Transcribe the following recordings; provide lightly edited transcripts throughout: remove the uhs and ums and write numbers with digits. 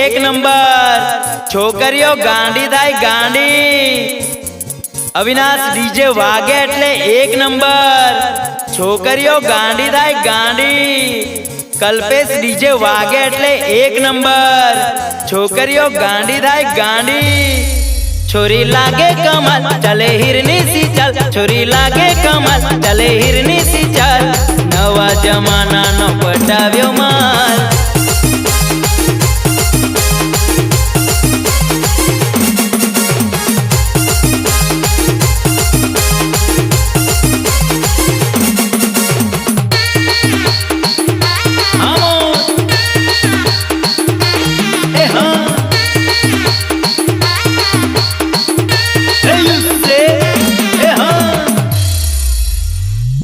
एक नंबर। छोकरियों गांडी थाय गांडी। अविनाश डीजे वागे एटले एक नंबर। छोकरियों गांडी थाय गांडी। कल्पेश डीजे वागे एटले एक नंबर। छोकरियों गांडी थाय गांडी। छोरी लागे कमाल चले हिरनी सी चल। छोरी लागे कमाल चले हिरनी सी चल। नवा जमाना नो पटाव्यो माल।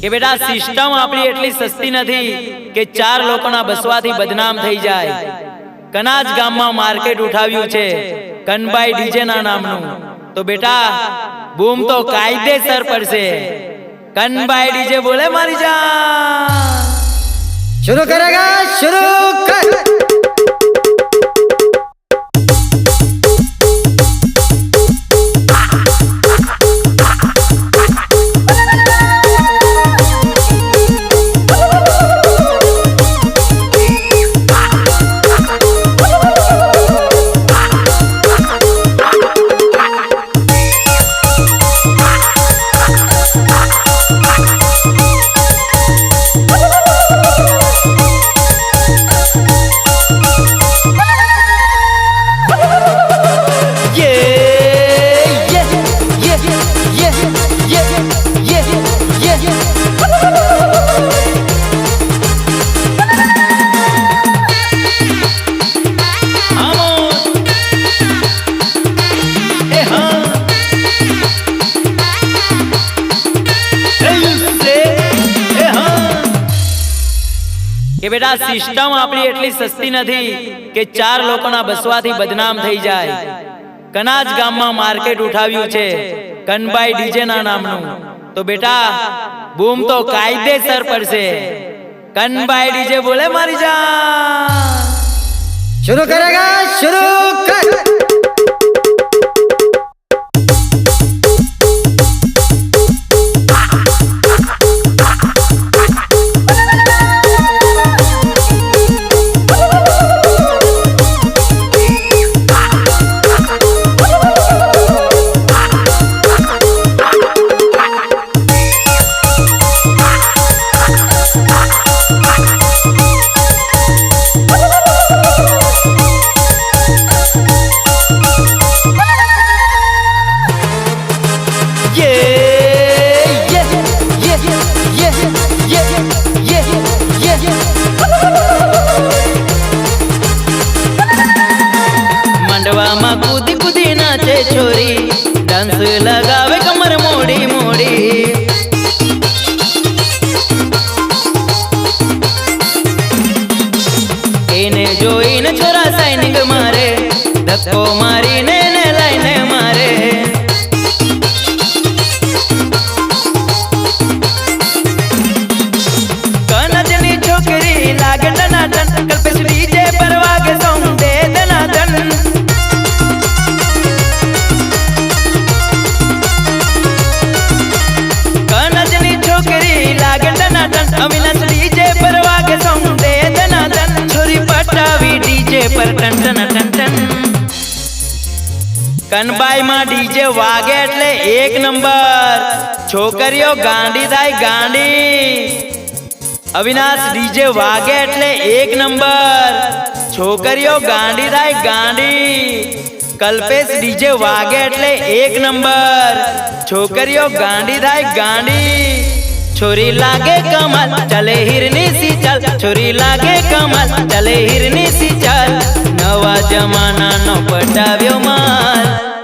કે બેટા સિસ્ટમ આપણી એટલી સસ્તી નથી કે ચાર લોકોના બસવાથી બદનામ થઈ જાય। કનાજ ગામમાં માર્કેટ ઉઠાવ્યું છે કનબાઈ ડીજે ના નામનું। તો બેટા બૂમ તો કાયદેસર પડશે। કનબાઈ ડીજે બોલે મારી જાન। शुरू करेगा शुरू कर। કે બેટા સિસ્ટમ આપણી એટલી સસ્તી નથી કે ચાર લોકોના બસવાથી બદનામ થઈ જાય। કનાજ ગામમાં માર્કેટ ઉઠાવ્યું છે કનબાઈ ડીજે ના નામનું। તો બેટા બૂમ તો કાયદેસર પડશે। કનબાઈ ડીજે બોલે મારી જાન। शुरू करेगा शुरू कर। मंडवा कूदी कूदी नाचे छोरी डांस लगावे कमर मोड़ी मोड़ी। एने जोईने छोरा साइनिंग मारे धक्को मारी ने लाइन मारे। कनजनी छोकरी लागे टनाटन कल्पेश डीजे पर वागे सॉन्ग दे दनादन। अविनाश डीजे पर वागे सॉन्ग दे दनादन। छोरी पटावी डीजे पर टन टन टन टन। कनबाई में डीजे वागे एटले एक नंबर। छोकरियों गांडी थाय गांडी। अविनाश डीजे वागे एटले एक नंबर। छोकरियों गांडी थाय गांडी। कल्पेश डीजे वागे एटले एक नंबर। छोकरियों गांडी थाय गांडी। छोरी लागे कमाल चले हिरनी सी चल। छोरी लागे कमाल चले हिरनी सी चल। नवा जमाना नो पटाव्यो माल।